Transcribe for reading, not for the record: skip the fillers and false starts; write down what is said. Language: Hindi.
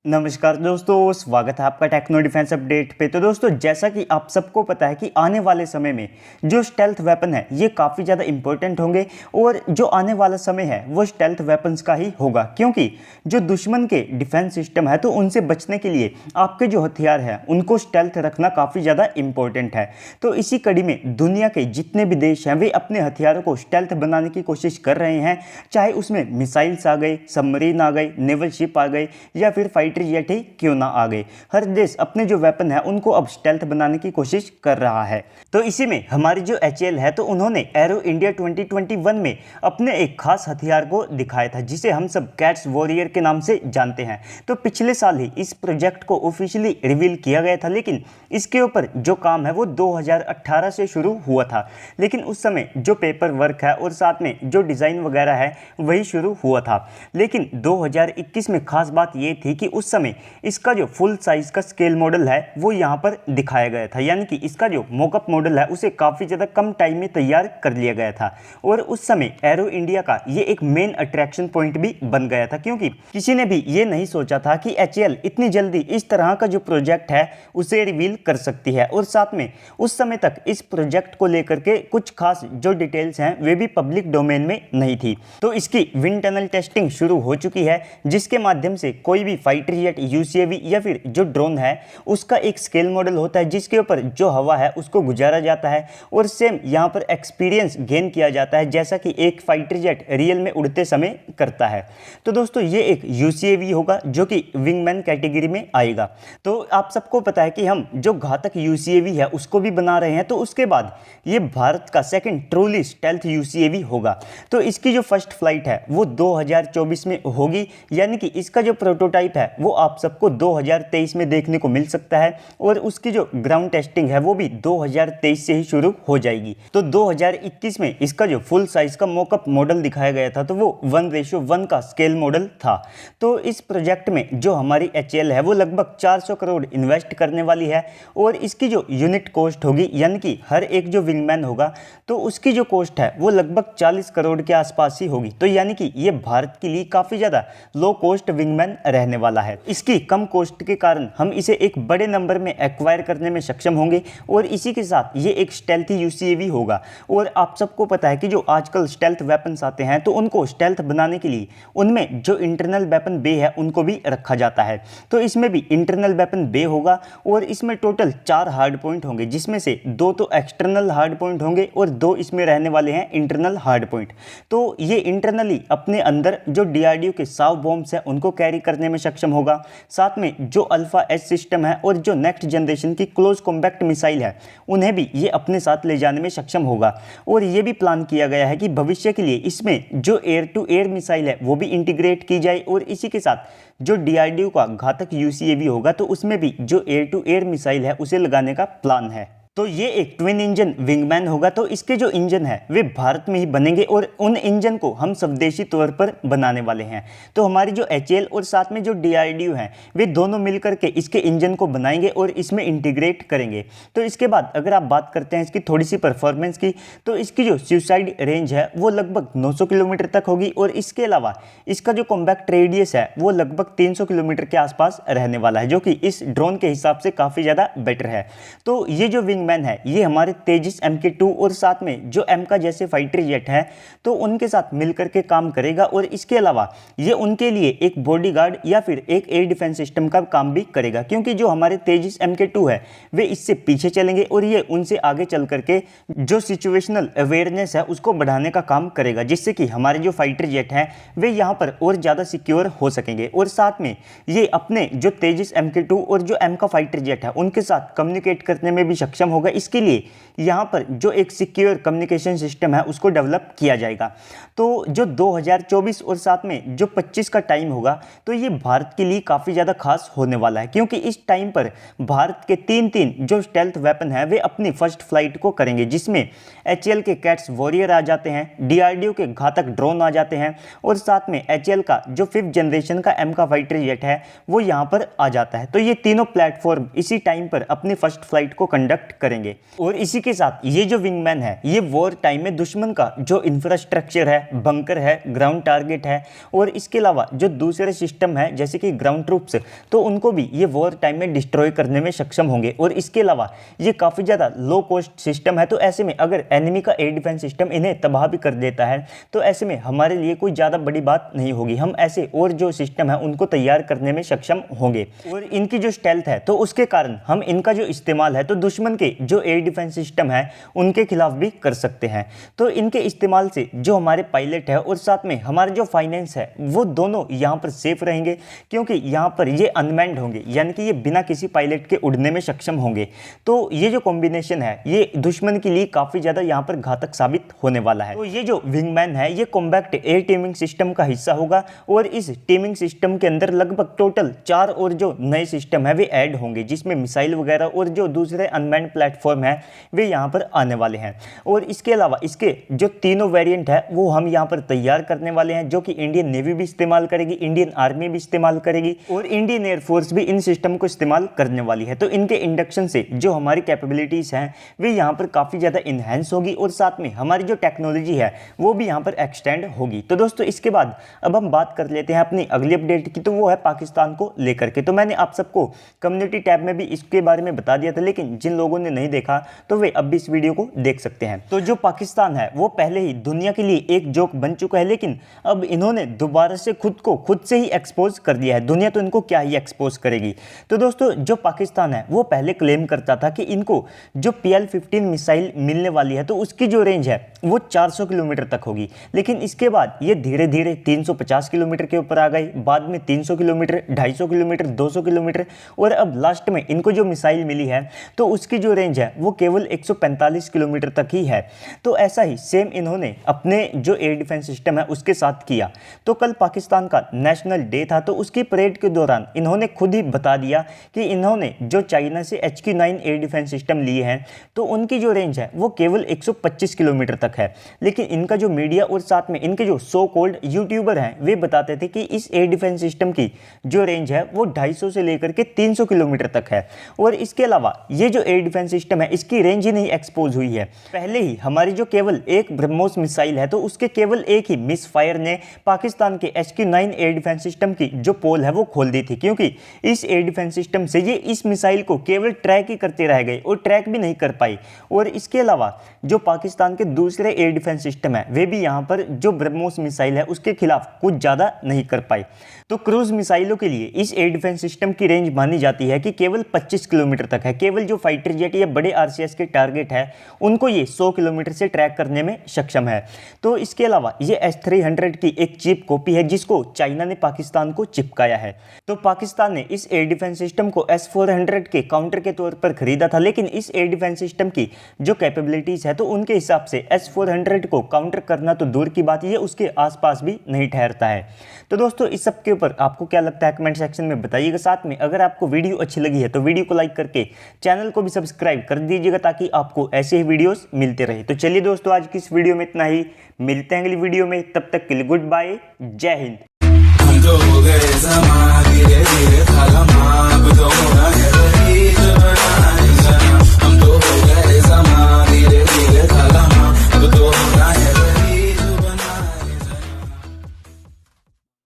नमस्कार दोस्तों, स्वागत है आपका टेक्नो डिफेंस अपडेट पे। तो दोस्तों, जैसा कि आप सबको पता है कि आने वाले समय में जो स्टेल्थ वेपन है ये काफ़ी ज़्यादा इंपॉर्टेंट होंगे और जो आने वाला समय है वो स्टेल्थ वेपन्स का ही होगा, क्योंकि जो दुश्मन के डिफेंस सिस्टम है तो उनसे बचने के लिए आपके जो हथियार हैं उनको स्टेल्थ रखना काफ़ी ज़्यादा इंपॉर्टेंट है। तो इसी कड़ी में दुनिया के जितने भी देश हैं वे अपने हथियारों को स्टेल्थ बनाने की कोशिश कर रहे हैं, चाहे उसमें मिसाइल्स आ गए, सबमरीन आ गए, नेवल शिप आ गए या फिर फाइटर जेट ही क्यों ना आ गए। हर देश अपने जो वेपन है उनको अब स्टेल्थ बनाने की कोशिश कर रहा है। तो इसी में हमारी जो एचएएल है तो उन्होंने एरो इंडिया 2021 में अपने एक खास हथियार को दिखाया था जिसे हम सब कैट्स वॉरियर के नाम से जानते हैं। तो पिछले साल ही इस प्रोजेक्ट को ऑफिशियली रिवील किया गया था, लेकिन इसके ऊपर जो काम है वो 2018 से शुरू हुआ था, लेकिन उस समय जो पेपर वर्क है और साथ में जो डिज़ाइन वगैरह है वही शुरू हुआ था। लेकिन 2021 में खास बात ये थी कि उस समय इसका जो फुल साइज का स्केल मॉडल है वो यहाँ पर दिखाया गया था, यानी कि इसका जो मॉकअप मॉडल है उसे काफ़ी ज़्यादा कम टाइम में तैयार कर लिया गया था। और उस समय एरो इंडिया का ये एक मेन अट्रैक्शन पॉइंट भी बन गया था, क्योंकि किसी ने भी ये नहीं सोचा था कि एचएएल इतनी जल्दी इस तरह का जो प्रोजेक्ट है उसे रिवील कर सकती है। और साथ में उस समय तक इस प्रोजेक्ट को लेकर के कुछ खास जो डिटेल्स हैं वे भी पब्लिक डोमेन में नहीं थी। तो इसकी विंड टनल टेस्टिंग शुरू हो चुकी है, जिसके माध्यम से कोई भी फाइटर जेट, यूसीएवी या फिर जो ड्रोन है उसका एक स्केल मॉडल होता है जिसके ऊपर जो हवा है उसको गुजारा जाता है और सेम यहाँ पर एक्सपीरियंस गेन किया जाता है जैसा कि एक फाइटर जेट रियल में उड़ते समय करता है। तो दोस्तों, ये एक यूसीएवी होगा जो कि विंगमैन कैटेगरी में आएगा। तो आप सबको पता है कि हम जो घातक यूसीएवी है उसको भी बना रहे हैं, तो उसके बाद ये भारत का सेकंड ट्रूली स्टेल्थ यूसीएवी होगा। तो इसकी जो फर्स्ट फ्लाइट है वो 2024 में होगी, यानी कि इसका जो प्रोटोटाइप है वो आप सबको 2023 में देखने को मिल सकता है और उसकी जो ग्राउंड टेस्टिंग है वो भी 2023 से ही शुरू हो जाएगी। तो 2021 में इसका जो फुल साइज का मॉकअप मॉडल दिखाया गया था तो वो 1:1 का स्केल मॉडल था। तो इस प्रोजेक्ट में जो हमारी एचएएल है वो लगभग 400 करोड़ इन्वेस्ट करने वाली है और इसकी जो यूनिट कॉस्ट होगी, यानी कि हर एक जो विंगमैन होगा तो उसकी जो कॉस्ट है वो लगभग 40 करोड़ के आसपास ही होगी। तो यानी कि ये भारत के लिए काफ़ी ज़्यादा लो कॉस्ट विंगमैन रहने वाला है। इसकी कम कॉस्ट के कारण हम इसे एक बड़े नंबर में एक्वायर करने में सक्षम होंगे और इसी के साथ ये एक स्टेल्थी यूसीएवी होगा। और आप सबको पता है कि जो आजकल स्टेल्थ वेपन्स आते हैं तो उनको स्टेल्थ बनाने के लिए उनमें जो इंटरनल वेपन बे है उनको भी रखा जाता है। तो इसमें भी इंटरनल वेपन बे होगा और इसमें टोटल 4 हार्ड पॉइंट होंगे, जिसमें से 2 तो एक्सटर्नल हार्ड पॉइंट होंगे और 2 इसमें रहने वाले हैं इंटरनल हार्ड पॉइंट। तो ये इंटरनली अपने अंदर जो डीआरडीओ के 100 बॉम्ब्स हैं उनको कैरी करने में सक्षम होगा। साथ में जो अल्फा एस सिस्टम है और जो नेक्स्ट जनरेशन की क्लोज कॉम्पैक्ट मिसाइल है उन्हें भी ये अपने साथ ले जाने में सक्षम होगा। और ये भी प्लान किया गया है कि भविष्य के लिए इसमें जो एयर टू एयर मिसाइल है वो भी इंटीग्रेट की जाए और इसी के साथ जो डीआरडीओ का घातक यूसीएवी होगा तो उसमें भी जो एयर टू एयर मिसाइल है उसे लगाने का प्लान है। तो ये एक ट्विन इंजन विंगमैन होगा। तो इसके जो इंजन है वे भारत में ही बनेंगे और उन इंजन को हम स्वदेशी तौर पर बनाने वाले हैं। तो हमारी जो एचएएल और साथ में जो डीआरडीओ हैं वे दोनों मिलकर के इसके इंजन को बनाएंगे और इसमें इंटीग्रेट करेंगे। तो इसके बाद अगर आप बात करते हैं इसकी थोड़ी सी परफॉर्मेंस की, तो इसकी जो सुसाइड रेंज है वो लगभग 900 किलोमीटर तक होगी और इसके अलावा इसका जो कॉम्बैक्ट रेडियस है वो लगभग 300 किलोमीटर के आसपास रहने वाला है, जो कि इस ड्रोन के हिसाब से काफ़ी ज़्यादा बेटर है। तो ये जो मैन है ये हमारे तेजस MK2 और साथ में जो एम का जैसे फाइटर जेट है तो उनके साथ मिलकर के काम करेगा और इसके अलावा ये उनके लिए एक बॉडीगार्ड या फिर एक एयर डिफेंस सिस्टम का काम भी करेगा, क्योंकि जो हमारे तेजस MK2 है वे इससे पीछे चलेंगे और ये उनसे आगे चल करके जो सिचुएशनल अवेयरनेस है उसको बढ़ाने का काम करेगा, जिससे कि हमारे जो फाइटर जेट हैं वे यहाँ पर और ज़्यादा सिक्योर हो सकेंगे। और साथ में ये अपने जो तेजस MK2 और जो एम का फाइटर जेट है उनके साथ कम्युनिकेट करने में भी सक्षम होगा। इसके लिए यहाँ पर जो एक सिक्योर कम्युनिकेशन सिस्टम है उसको डेवलप किया जाएगा। तो जो 2024 और साथ में जो 25 का टाइम होगा तो ये भारत के लिए काफ़ी ज़्यादा खास होने वाला है, क्योंकि इस टाइम पर भारत के तीन जो स्टेल्थ वेपन है वे अपनी फर्स्ट फ्लाइट को करेंगे, जिसमें एचएएल के कैट्स वॉरियर आ जाते हैं, डीआरडीओ के घातक ड्रोन आ जाते हैं और साथ में एचएएल का जो 5th जनरेशन का एम का फाइटर जेट है वो यहाँ पर आ जाता है। तो ये तीनों प्लेटफॉर्म इसी टाइम पर अपनी फर्स्ट फ्लाइट को कंडक्ट करेंगे। और इसी के साथ ये जो विंगमैन है ये वॉर टाइम में दुश्मन का जो इंफ्रास्ट्रक्चर है, बंकर है, ग्राउंड टारगेट है और इसके अलावा जो दूसरे सिस्टम है जैसे कि ग्राउंड ट्रूप्स, तो उनको भी ये वॉर टाइम में डिस्ट्रॉय करने में सक्षम होंगे। और इसके अलावा ये काफ़ी ज़्यादा लो कॉस्ट सिस्टम है, तो ऐसे में अगर एनिमी का एयर डिफेंस सिस्टम इन्हें तबाह भी कर देता है तो ऐसे में हमारे लिए कोई ज़्यादा बड़ी बात नहीं होगी। हम ऐसे और जो सिस्टम है उनको तैयार करने में सक्षम होंगे। और इनकी जो स्टेल्थ है तो उसके कारण हम इनका जो इस्तेमाल है तो दुश्मन के जो एयर डिफेंस सिस्टम है उनके खिलाफ भी कर सकते हैं। तो इनके इस्तेमाल से जो हमारे पायलट है और साथ में हमारे जो फाइनेंस है वो दोनों यहाँ पर सेफ रहेंगे, क्योंकि यहाँ पर ये अनमैन्ड होंगे, यानी कि ये बिना किसी पायलट के उड़ने में सक्षम होंगे। तो ये जो कॉम्बिनेशन है ये दुश्मन के लिए काफ़ी ज़्यादा यहाँ पर घातक साबित होने वाला है। तो ये जो विंगमैन है ये कॉम्बैक्ट एयर टीमिंग सिस्टम का हिस्सा होगा और इस टीमिंग सिस्टम के अंदर लगभग टोटल 4 और जो नए सिस्टम है वे ऐड होंगे, जिसमें मिसाइल वगैरह और जो दूसरे अनमैन्ड प्लेटफॉर्म है वे यहाँ पर आने वाले हैं। और इसके अलावा इसके जो तीनों वेरिएंट है वो हम यहाँ पर तैयार करने वाले हैं, जो कि इंडियन नेवी भी इस्तेमाल करेगी, इंडियन आर्मी भी इस्तेमाल करेगी और इंडियन एयरफोर्स भी इन सिस्टम को इस्तेमाल करने वाली है। तो इनके इंडक्शन से जो हमारी कैपेबिलिटीज़ हैं वे यहाँ पर काफ़ी ज़्यादा इन्हेंस होगी और साथ में हमारी जो टेक्नोलॉजी है वो भी यहाँ पर एक्सटेंड होगी। तो दोस्तों इसके बाद अब हम बात कर लेते हैं अपनी अगली अपडेट की, तो वो है पाकिस्तान को लेकर के। तो मैंने आप सबको कम्युनिटी टैब में भी इसके बारे में बता दिया था, लेकिन जिन लोगों ने नहीं देखा तो वे अब भी इस वीडियो को देख सकते हैं। तो जो पाकिस्तान है वो पहले ही दुनिया के लिए एक जोक बन चुका है, लेकिन अब इन्होंने दोबारा से खुद से ही एक्सपोज कर दिया है। दुनिया तो इनको क्या ही एक्सपोज करेगी। तो दोस्तों जो पाकिस्तान है वो पहले क्लेम करता था कि इनको जो PL-15 मिसाइल मिलने वाली है तो उसकी जो रेंज है वो 400 किलोमीटर तक होगी, लेकिन इसके बाद ये धीरे धीरे 350 किलोमीटर के ऊपर आ गई, बाद में 300 किलोमीटर, 250 किलोमीटर, 200 किलोमीटर और अब लास्ट में इनको जो मिसाइल मिली है तो उसकी जो रेंज है वो केवल 145 किलोमीटर तक ही है। तो ऐसा ही सेम इन्होंने अपने जो एयर डिफेंस सिस्टम है उसके साथ किया। तो कल पाकिस्तान का नेशनल डे था, तो उसकी परेड के दौरान इन्होंने खुद ही बता दिया कि इन्होंने जो चाइना से HQ-9 एयर डिफेंस सिस्टम लिए हैं तो उनकी जो रेंज है वो केवल 125 किलोमीटर तक है। लेकिन इनका जो मीडिया और साथ में इनके जो सो कॉल्ड यूट्यूबर हैं वे बताते थे कि इस एयर डिफेंस सिस्टम की जो रेंज है वो 250 से लेकर के 300 किलोमीटर तक है। और इसके अलावा ये जो एयर डिफेंस सिस्टम है इसकी रेंज ही नहीं एक्सपोज हुई है। पहले ही हमारी जो केवल एक ब्रह्मोस मिसाइल है तो उसके केवल एक ही मिस फायर ने पाकिस्तान के HQ-9 एयर डिफेंस सिस्टम की जो पोल है वो खोल दी थी, क्योंकि इस एयर डिफेंस सिस्टम से ये इस मिसाइल को केवल ट्रैक ही करते रह गए और ट्रैक भी नहीं कर पाई। और इसके अलावा जो पाकिस्तान के दूसरे एयर डिफेंस सिस्टम है वे भी यहाँ पर जो ब्रह्मोस मिसाइल है उसके खिलाफ कुछ ज़्यादा नहीं कर पाए। तो क्रूज मिसाइलों के लिए इस एयर डिफेंस सिस्टम की रेंज मानी जाती है कि केवल 25 किलोमीटर तक है। केवल जो फाइटर जेट या बड़े RCS के टारगेट है उनको ये 100 किलोमीटर से ट्रैक करने में सक्षम है। तो इसके अलावा ये S-300 की एक चीप कॉपी है जिसको चाइना ने पाकिस्तान को चिपकाया है। तो पाकिस्तान ने इस एयर डिफेंस सिस्टम को S-400 के काउंटर के तौर पर खरीदा था, लेकिन इस एयर डिफेंस सिस्टम की जो कैपेबिलिटीज़ है तो उनके हिसाब से S-400 को काउंटर करना तो दूर की बात, ये उसके आसपास भी नहीं ठहरता है। तो दोस्तों इस सब के ऊपर आपको क्या लगता है कमेंट सेक्शन में बताइएगा। साथ में अगर आपको वीडियो अच्छी लगी है तो वीडियो को लाइक करके चैनल को भी सब्सक्राइब कर दीजिएगा ताकि आपको ऐसे ही वीडियोस मिलते रहे। तो चलिए दोस्तों आज की इस वीडियो में इतना ही, मिलते हैं अगली वीडियो में, तब तक के लिए गुड बाय, जय हिंद।